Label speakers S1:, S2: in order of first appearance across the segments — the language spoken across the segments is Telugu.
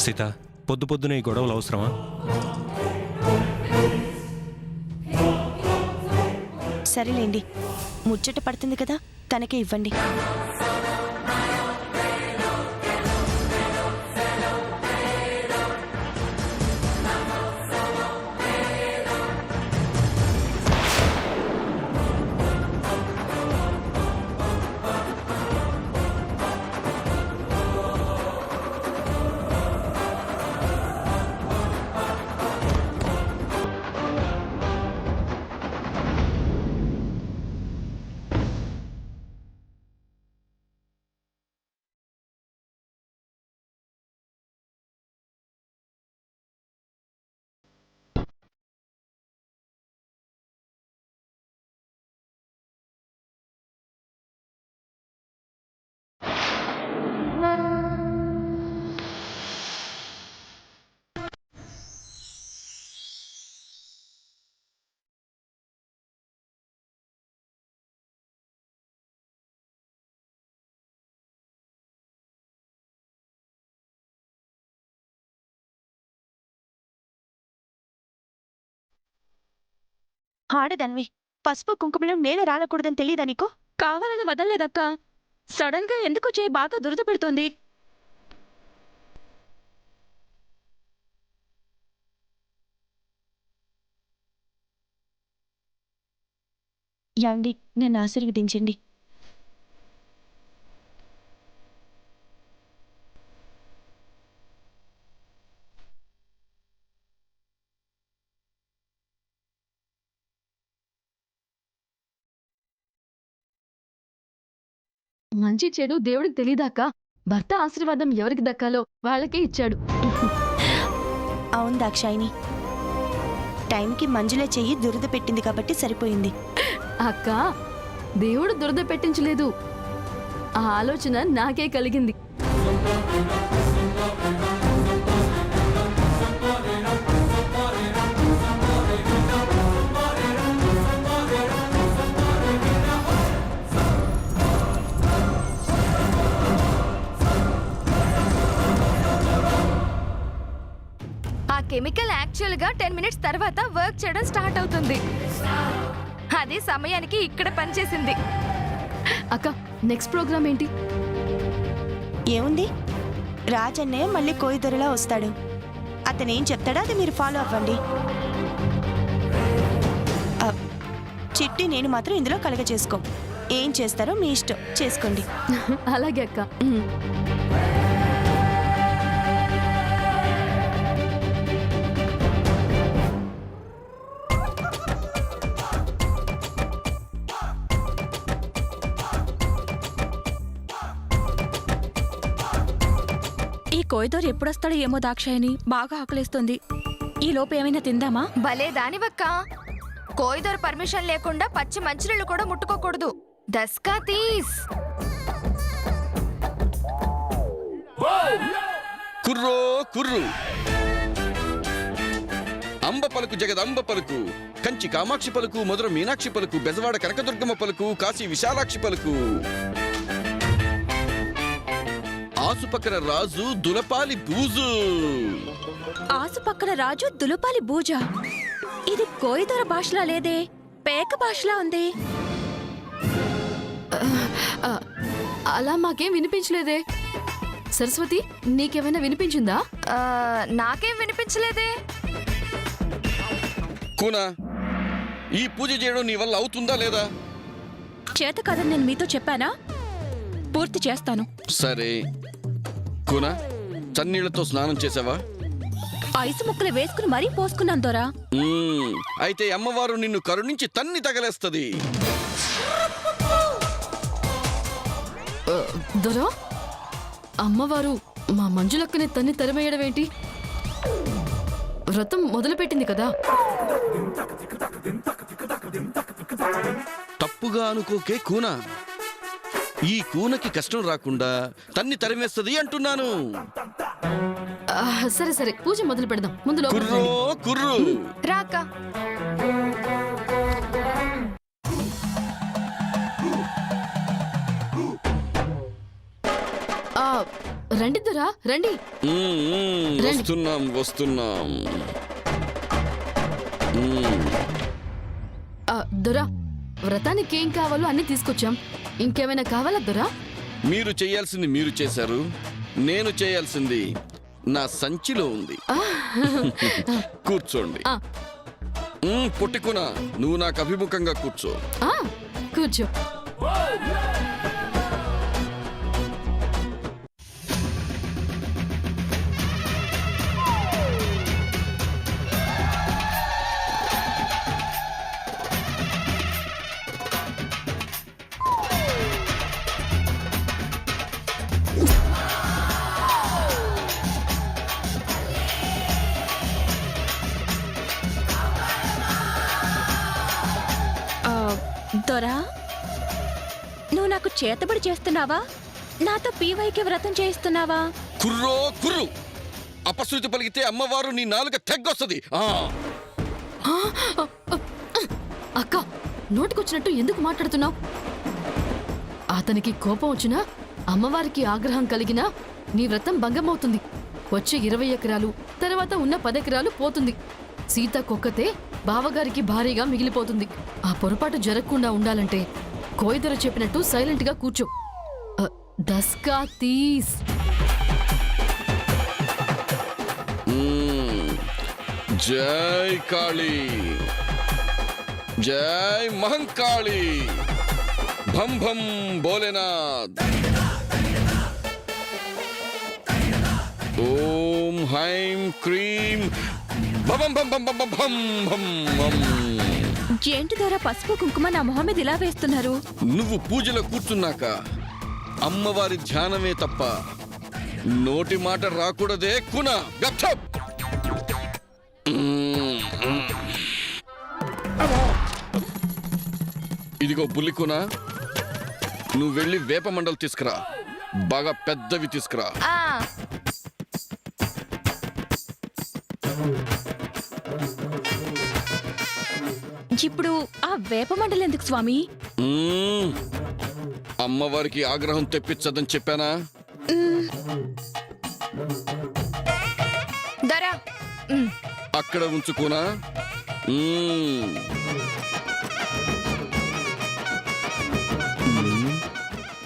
S1: సీత, పొద్దు పొద్దునే ఈ గొడవలు అవసరమా?
S2: సరేలేండి, ముచ్చట పడుతుంది కదా, తనకే ఇవ్వండి. ఆడదన్వి, పసుపు కుంకుమలో నేల రాలకూడదని తెలియదా నీకు?
S3: కావాలని వదలలేదక్క. సడన్ గా ఎందుకు చేయి బాగా దురద పెడుతోంది.
S2: యాండి, నన్ను ఆశీర్వదించండి.
S3: మంచి చెడు దేవుడికి తెలీదాక. భర్త ఆశీర్వాదం ఎవరికి దక్కాలో వాళ్ళకే ఇచ్చాడు.
S2: అవును దాక్షాయిని, టైంకి మంజుల చెయ్యి దురద పెట్టింది కాబట్టి సరిపోయింది.
S3: అక్క, దేవుడు దురద పెట్టించలేదు. ఆ ఆలోచన నాకే కలిగింది.
S4: ఆ కెమికల్ యాక్చువల్ గా 10 మినిట్స్ తర్వాత వర్క్ చేయడం స్టార్ట్ అవుతుంది. అది సమయానికి ఇక్కడ పనిచేసింది.
S3: అక్క, నెక్స్ట్ ప్రోగ్రామ్ ఏంటి?
S2: ఏముంది, రాజన్నయ్య మళ్ళీ కోయిదొరలా వస్తాడు. అతనేం చెప్తాడో అది మీరు ఫాలో అవ్వండి. చిట్టి నేను మాత్రం ఇందులో కలగ చేసుకో. ఏం చేస్తారో మీ ఇష్టం, చేసుకోండి.
S3: అలాగే అక్క.
S5: ఈ కోయిదోరు ఎప్పుడొస్తాడో ఏమో దాక్షాయిని, బాగా ఆకలేస్తుంది. ఈ లోపు ఏమైనా తిందామా?
S4: భలే దానివక్క, కోయిదోర్ పర్మిషన్ లేకుండా పచ్చి మంచినీళ్ళు కూడా ముట్టుకోకూడదు. దస్కా తీస్.
S6: కుర్రో కుర్రు, అంబ పలుకు జగదంబ పలుకు, కంచి కామాక్షి పలుకు, మధుర మీనాక్షి పలుకు, బెజవాడ కనకదుర్గమ్మ పలుకు, కాశీ విశాలాక్షి పలుకు, ఆసుపక్కన రాజు దులపాలి బూజు.
S5: ఆసుపక్కన రాజు దులుపాలి బూజ. ఇది కోయిదోర భాషలా లేదే, పేక భాషలా ఉంది.
S3: అలా మాకేం వినిపించలేదే. సరస్వతి, నీకేమైనా వినిపించిందా?
S4: నాకేం వినిపించలేదే.
S6: కూనా, ఈ పూజ చేయడం నీ వల్ల అవుతుందా లేదా?
S5: చేత కదని నేను మీతో చెప్పానా? పూర్తి చేస్తాను.
S6: సరే కూనా, చన్నీళ్లతో స్నానం చేసావా?
S5: ఐసు ముక్కలు వేసుకుని మరీ పోసుకున్నాను దొరా.
S6: అయితే అమ్మవారు నిన్ను కరుణించి తన్ని తగలేస్తది.
S3: దొరా, అమ్మవారు మా మంజులక్కని తన్ని తరిమేయడం ఏంటి? వ్రతం మొదలుపెట్టింది కదా.
S6: తప్పుగా అనుకోకే కూనా, ఈ కూనకి కష్టం రాకుండా తన్ని తరిమేస్తది అంటున్నాను.
S3: సరే సరే, పూజ మొదలు పెడదాం. ముందు
S6: కుర్రో కుర్రు,
S4: రాక.
S3: రండి దొరా రండి. రండి.
S6: వస్తున్నాం
S3: దొరా, వ్రతానికి ఏం కావాలో అన్ని తీసుకొచ్చాం. ఇంకేమైనా కావాలా దొరా?
S6: మీరు చేయాల్సింది మీరు చేశారు, నేను చేయాల్సింది నా సంచిలో ఉంది. కూర్చోండి.
S3: ఆ.
S6: పుట్టికునా, నువ్వు నాకు అభిముఖంగా కూర్చో.
S3: కూర్చో.
S5: దొరా, నువ్వు నాకు చేతబడి చేస్తున్నావా? నాతో పీవైకి వ్రతం చేయిస్తున్నావా?
S6: కుర్రు అపశృతి పలికితే అమ్మవారు నీ నాలుక తెగ్గొస్తుంది.
S3: అక్క, నోటికొచ్చినట్టు ఎందుకు మాట్లాడుతున్నావు? అతనికి కోపం వచ్చినా, అమ్మవారికి ఆగ్రహం కలిగినా నీ వ్రతం భంగమవుతుంది. వచ్చే 20 ఎకరాలు, తర్వాత ఉన్న 10 ఎకరాలు పోతుంది. సీత కొక్కతే బావగారికి భారీగా మిగిలిపోతుంది. ఆ పొరపాటు జరగకుండా ఉండాలంటే కోయిదొర చెప్పినట్టు సైలెంట్ గా కూర్చో. దస్కా తీస్.
S6: జై కాళీ, జై మహంకాళి, భం భం భోలేనాథ్. ఓం హైం క్రీం భం భం భం భం భం భం భం.
S5: ఏంటి దొరా, పసుపు కుంకుమ నా మొహం మీద ఇలా వేస్తున్నారు?
S6: నువ్వు పూజలో కూర్చున్నాక అమ్మవారి ధ్యానమే తప్ప నోటి మాట రాకూడదే కున. గప్చప్. ఇదిగో బుల్లికునా, నువ్వు వెళ్ళి వేప మండలు తీసుకురా, బాగా పెద్దవి తీసుకురా.
S5: ఇప్పుడు ఆ వేప మండలి ఎందుకు స్వామి?
S6: అమ్మవారికి ఆగ్రహం తెప్పించదని చెప్పానా?
S4: దొరా,
S6: అక్కడ ఉంచుకోనా?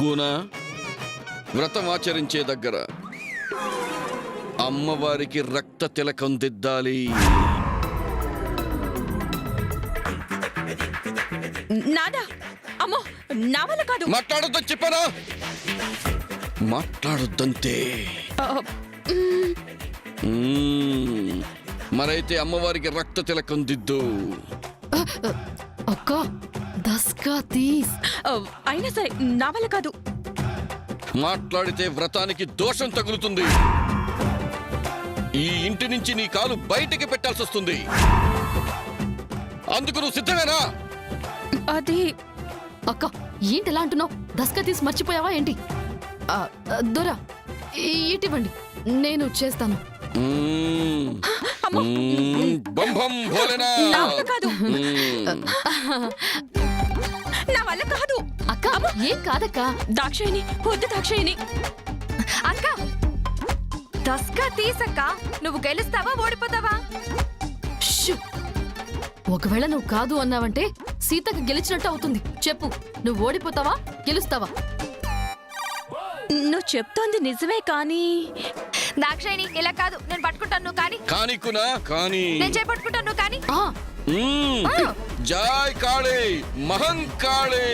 S6: కూనా, వ్రతం ఆచరించే దగ్గర అమ్మవారికి రక్త తిలకం దిద్దాలి.
S5: నాదా? అమ్మో, నా వల్ల కాదు.
S6: మాట్లాడొద్దని చెప్పానా? మాట్లాడొద్దంతే. మరైతే అమ్మవారికి రక్త తిలకం దిద్దు.
S3: అక్క, దస్కా తీస్.
S5: అయినా సరే నా వల్ల కాదు.
S6: మాట్లాడితే వ్రతానికి దోషం తగులుతుంది. ఈ ఇంటి నుంచి నీ కాలు బయటికి పెట్టాల్సి వస్తుంది. అందుకు నువ్వు సిద్ధమేనా?
S5: అది
S3: అక్క, ఏంటి ఎలా అంటున్నావు? దస్కా తీసి మర్చిపోయావా ఏంటి? దొరా, ఇటివ్వండి, నేను చేస్తాను.
S6: బం భం భోలేనాథ్.
S5: నా వల్ల కాదు. నా వల్ల కాదు.
S3: అక్క, ఏం కాదక్క.
S5: దాక్షాయిని, వద్దు దాక్షాయిని.
S4: అక్క, దస్కా తీసక్క. నువ్వు గెలుస్తావా ఓడిపోతావా?
S3: షూ. ఒకవేళ నువ్వు కాదు అన్నావంటే సీతకు గెలిచినట్టు అవుతుంది. చెప్పు, నువ్వు ఓడిపోతావా గెలుస్తావా?
S5: నువ్వు చెప్తోంది నిజమే కానీ
S4: దాక్షాయిని, ఇలా కాదు, నేను పట్టుకుంటాను, నువ్వు కానీ.
S6: కానికునా కానీ
S4: నేను చేపట్టుకుంటాను, నువ్వు కానీ.
S6: జై కాళీ, మహంకాళి.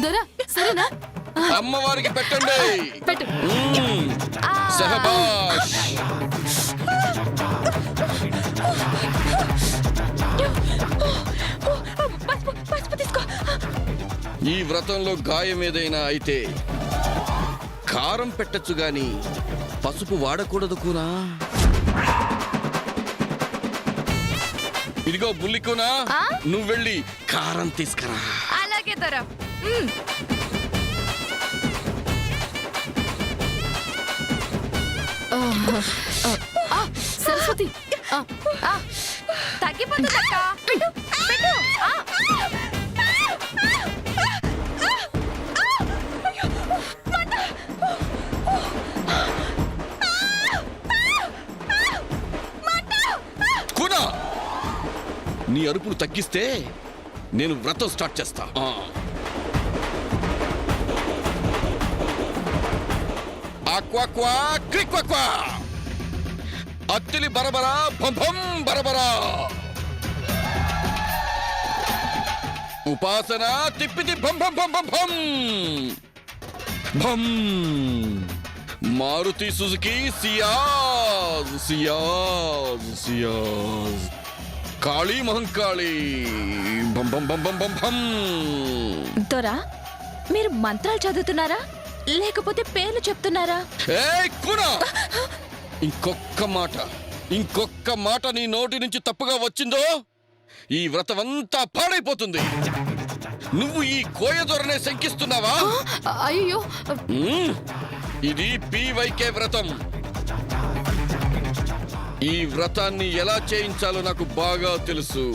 S3: దొరా, సరేనా?
S6: అమ్మవారికి పెట్టండి.
S3: పెట్టు.
S6: సహబాష్. ఈ వ్రతంలో గాయం ఏదైనా అయితే కారం పెట్టచ్చు గాని పసుపు వాడకూడదు కూనా. ఇదిగో బుల్లికునా, నువ్వు వెళ్ళి కారం తీసుకురా.
S4: అలాగే దొరా.
S3: సరస్వతి,
S4: తగ్గిపోతుందక్క. పెట్టు, పెట్టు.
S6: నీ అరుపులు తగ్గిస్తే నేను వ్రతం స్టార్ట్ చేస్తా. ఆక్వాక్వా క్రిక్వాక్వా అత్తిలి బరబరా భం బరబరా ఉపాసన తిప్పితి భం భం భం భం భం భం Maruti Suzuki Ciaz Ciaz Ciaz Kali Mahankali భం భం భం భం భం భం.
S5: దొరా మీరు మంత్రాలు చదువుతున్నారా లేకపోతే పేర్లు చెప్తున్నారా?
S6: ఏయ్ కునా, ఇంకొక్క మాట నీ నోటి నుంచి తప్పుగా వచ్చిందో ఈ వ్రతమంతా పాడైపోతుంది. నువ్వు ఈ కోయదొరనే శంకిస్తున్నావా?
S3: అయ్యో,
S6: ఇది పీవైకే వ్రతం. ఈ వ్రతాన్ని ఎలా చేయించాలో నాకు బాగా తెలుసు.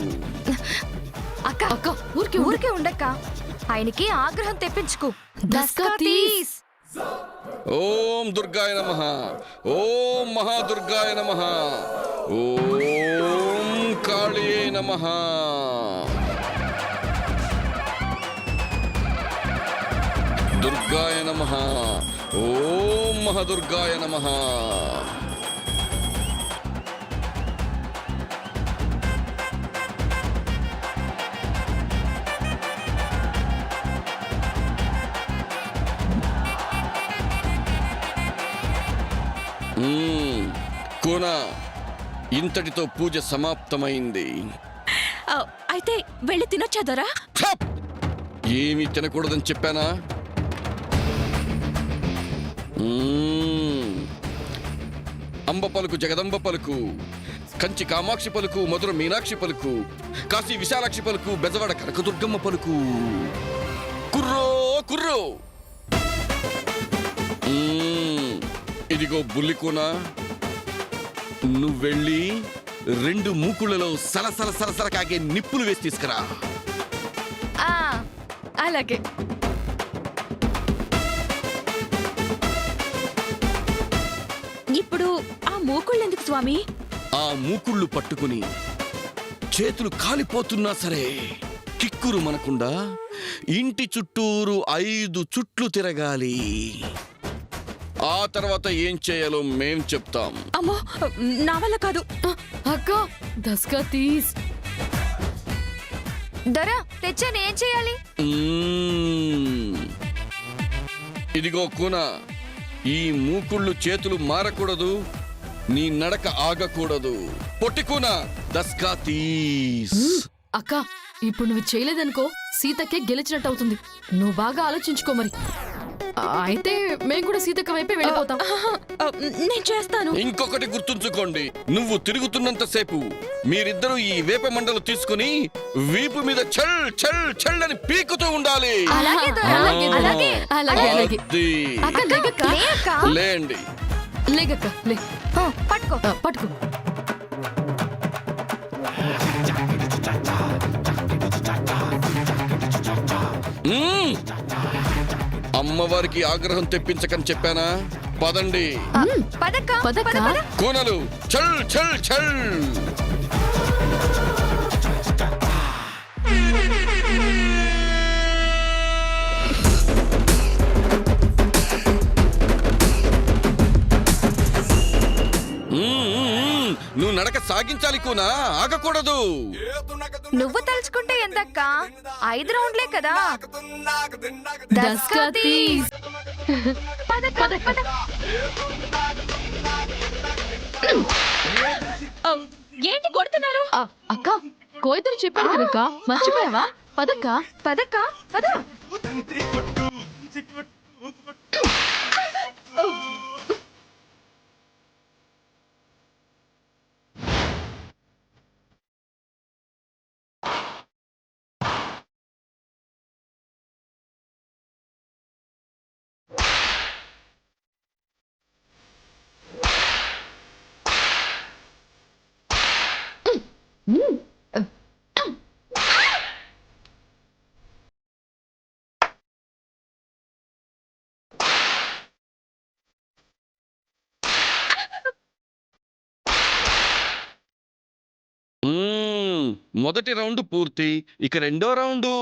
S4: అక్క
S3: అక్క ఊరికే
S4: ఊరికే ఉండక్క, ఆయనకి ఆగ్రహం తెప్పించుకు. దస్కా తీస్.
S6: ఓం దుర్గాయ నమః, ఓం మహాదుర్గాయ నమః, ఓం కాళీయే నమః. దుర్గాయ నమః, ఓం మహాదుర్గాయ నమః. కోనా, ఇంతటితో పూజ సమాప్తమైంది.
S5: అయితే వెళ్ళి తినొచ్చా దొరా?
S6: ఏమీ తినకూడదని చెప్పానా? అంబ పలుకు జగదంబ పలుకు, కంచి కామాక్షి పలుకు, మధుర మీనాక్షి పలుకు, కాశీ విశాలాక్షి పలుకు, బెజవాడ కనకదుర్గమ్మ పలుకు. కుర్రో కుర్రో. ఇదిగో బుల్లికోనా, నువ్వెళ్ళి 2 మూకుళ్లలో సలసల సలసల కాగే నిప్పులు వేసి తీసుకురా.
S4: అలాగే.
S5: ఇప్పుడు ఆ మూకుళ్ళెందుకు స్వామి?
S6: ఆ మూకుళ్ళు పట్టుకుని చేతులు కాలిపోతున్నా సరే కిక్కురు మనకుండా ఇంటి చుట్టూరు 5 చుట్లు తిరగాలి. ఆ తర్వాత ఏం చేయాలో మేం చెప్తాం.
S5: అమ్మో, నా వల్ల కాదు.
S3: అక్క దస్కా తీస్.
S4: దొరా తెచ్చాను, ఏం చేయాలి?
S6: ఇదిగో కూన, ఈ మూకుళ్ళు చేతులు మారకూడదు, నీ నడక ఆగకూడదు. పొట్టికూన, దస్కా తీస్.
S3: అక్క ఇప్పుడు నువ్వు చేయలేదనుకో సీతకే గెలిచినట్టు అవుతుంది. నువ్వు బాగా ఆలోచించుకో మరి. అయితే మేము కూడా సీతక్క వైపే వెళ్ళిపోతాం.
S5: నేను చేస్తాను.
S6: ఇంకొకటి గుర్తుంచుకోండి, నువ్వు తిరుగుతున్నంతసేపు మీరిద్దరూ ఈ వేప మండలు తీసుకుని వీపు మీద చల్ చల్ చల్ అని పీకుతూ ఉండాలి.
S4: అలాగే దొరా, అలాగే.
S3: అలాగే.
S6: అది.
S3: అక్క లేగక్క.
S4: లే అక్క.
S6: లేండి.
S3: లేగక్క లే.
S4: పట్టుకో.
S3: పట్టుకో.
S6: అమ్మవారికి ఆగ్రహం తెప్పించకని చెప్పానా? పదండి.
S4: పదక్క.
S3: పదక్క.
S6: కోనలు చల్ చల్ చల్. నువ్వు నడక సాగించాలి కూనా, ఆగకూడదు.
S4: నువ్వు తలుచుకుంటే ఎంతక్క? 5 రౌండ్లే కదా.
S3: దస్కా తీస్.
S5: ఏంటి కొడుతున్నారు?
S3: అక్క కోయితరు చెప్పాను కదక్క, మర్చిపోయావా? పదక్క.
S4: పదక్క పద.
S6: మొదటి రౌండ్ పూర్తి, ఇక రెండో రౌండు.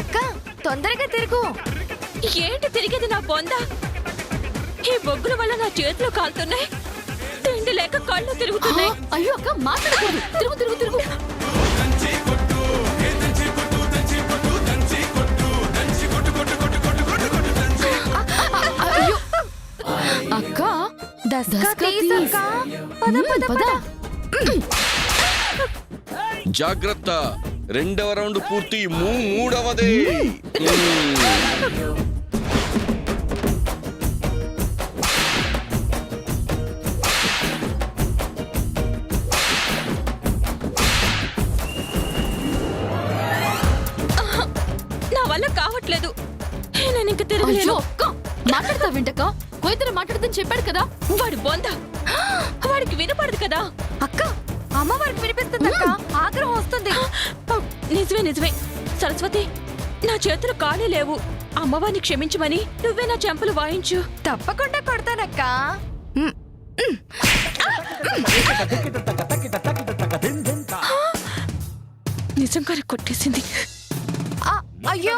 S4: అక్క తొందరగా తిరుగు.
S5: ఏంటి తిరిగేది నా బొంద? ఈ బొగ్గుల వల్ల నా చేతులు కాలుతున్నాయి, తిండి లేక కళ్ళు తిరుగుతున్నాయి.
S3: అయ్యో అక్క మాట్లాడకూడదు. తిరుగు తిరుగు తిరుగు. అయ్యో అక్క
S4: దస్కా
S3: దస్కా
S4: తీస్ అక్క. పద పద
S3: పద.
S4: పద.
S6: జాగ్రత్త, రెండవ రౌండ్ పూర్తి, మూడవది.
S5: నా వల్ల కావట్లేదు, నేను ఇంక
S3: అయ్యో
S5: తిరగలేను.
S3: అక్క మాట్లాడతా వింటక్క. కోయితర మాట్లాడదని చెప్పాడు కదా.
S5: వాడి బొంద, వాడికి వినపడదు కదా.
S4: అక్క అమ్మవారికి వినిపిస్తుంది అక్క. ఆగ్రహం వస్తుంది.
S5: నిజమే నిజమే. సరస్వతి, నా చేతులు ఖాళీ లేవు. అమ్మవారిని క్షమించమని నువ్వే నా చెంపలు వాయించు.
S4: తప్పకుండా కొడతానక్క.
S5: నిజంగానే కొట్టేసింది.
S4: ఆ, అయ్యో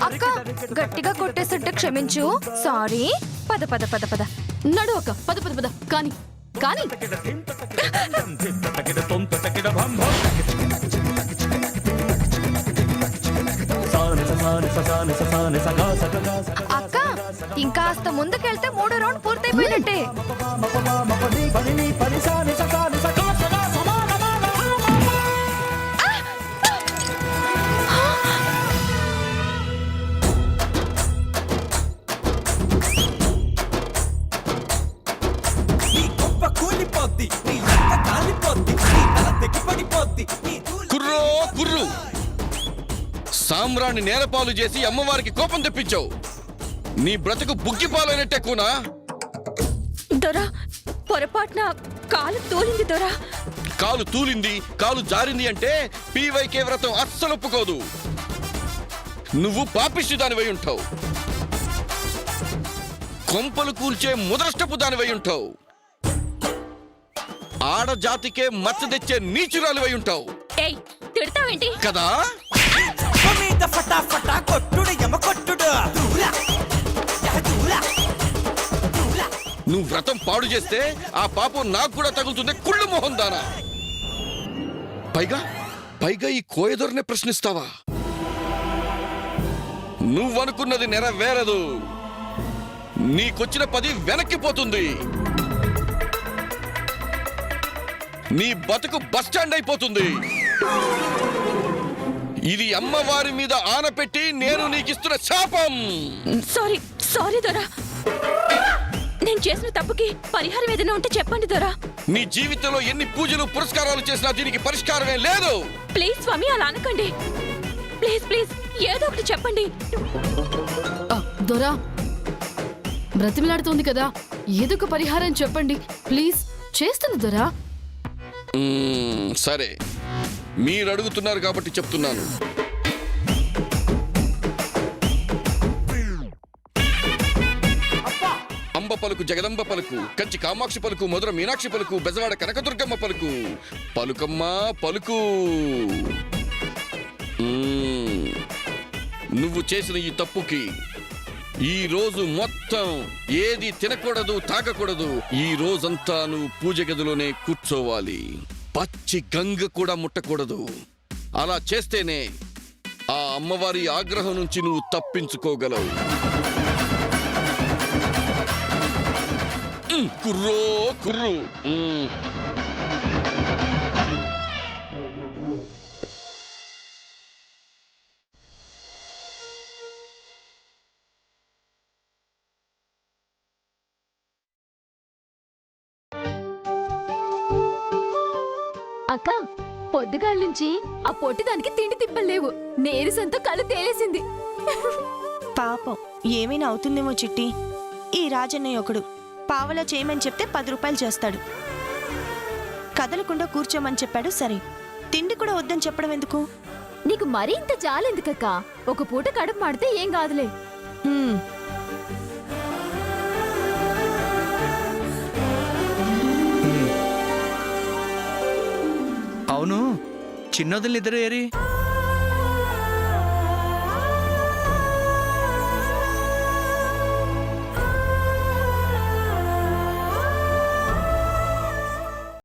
S4: అక్క గట్టిగా కొట్టేస్తుంటే క్షమించు. సారీ. పద పద పద పద.
S3: నడు అక్క పద పద పద. కానీ కానీ
S4: అక్క ఇంకాస్త ముందుకెళ్తే మూడో రౌండ్ పూర్తయిపోయినట్టే.
S6: కుర్రో కుర్రు, సామ్రాన్ని నేలపాలు చేసి అమ్మవారికి కోపం తెప్పించావు. నీ బ్రతుకు బుగ్గిపాలైనట్టే కూనా?
S5: దొరా, పొరపాటున కాలు తోలింది దొరా.
S6: కాలు తూలింది, కాలు జారింది అంటే పీవైకే వ్రతం అస్సలు ఒప్పుకోదు. నువ్వు పాపిష్టి దానివై ఉంటావు, కొంపలు కూల్చే ముదరష్టపు దానివై ఉంటావు, ఆడజాతికే మచ్చ తెచ్చే నీచురాలివై ఉంటావు
S5: ఏయ్, తిడతావేంటి?
S6: కదా? నువ్వు వ్రతం పాడు చేస్తే ఆ పాపం నాకు కూడా తగులుతుంది. కుళ్ళు మొహం దానా. పైగా ఈ కోయదొరనే ప్రశ్నిస్తావా? నువ్వనుకున్నది నెరవేరదు. నీకొచ్చిన 10 వెనక్కిపోతుంది. నీ బతుకు బస్టాండ్ అయిపోతుంది. ఇది అమ్మవారి మీద ఆనపెట్టి నేను నీకిస్తున్న శాపం.
S5: సారీ సారీ దొరా. నేను చేసిన తప్పుకి పరిహారం ఏదైనా ఉంటే చెప్పండి దొరా.
S6: నీ జీవితంలో ఎన్ని పూజలు పురస్కారాలు చేసినా దీనికి పరిష్కారమే లేదు.
S5: ప్లీజ్ స్వామి, అలా అనకండి. ప్లీజ్ ప్లీజ్ ఏదో ఒకటి చెప్పండి.
S3: దొరా బ్రతిమలాడుతోంది కదా, ఏదో ఒక పరిహారం చెప్పండి ప్లీజ్. చేస్తుంది దొరా.
S6: సరే, మీరు అడుగుతున్నారు కాబట్టి చెప్తున్నాను. అంబ పలుకు, జగదంబ పలుకు, కంచి కామాక్షి పలుకు, మధుర మీనాక్షి పలుకు, బెజవాడ కనకదుర్గమ్మ పలుకు. పలుకమ్మా పలుకు. నువ్వు చేసిన ఈ తప్పుకి ఈ రోజు మొత్తం ఏది తినకూడదు, తాగకూడదు. ఈ రోజంతా నువ్వు పూజ గదిలోనే కూర్చోవాలి. పచ్చి గంగ కూడా ముట్టకూడదు. అలా చేస్తేనే ఆ అమ్మవారి ఆగ్రహం నుంచి నువ్వు తప్పించుకోగలవు. కుర్రో కుర్రు.
S3: అక్క పొద్దుగాల నుంచి ఆ పొట్టి దానికి తిండి తిప్పలేవు. నేరిసంతా కళ్ళు తేలేసింది.
S2: పాపం, ఏమైనా అవుతుందేమో చిట్టి. ఈ రాజన్నయ్య ఒకడు పావలా చేయమని చెప్తే 10 రూపాయలు చేస్తాడు. కదలకుండా కూర్చోమని చెప్పాడు, సరే. తిండి కూడా వద్దని చెప్పడం ఎందుకు?
S5: నీకు మరీ ఇంత జాలెందుకక్క? ఒక పూట కడుపు మాడితే ఏం కాదులే.
S2: హ్మ్.
S7: అవును, చిన్నోదిల్ని ఇద్దరు ఏరి?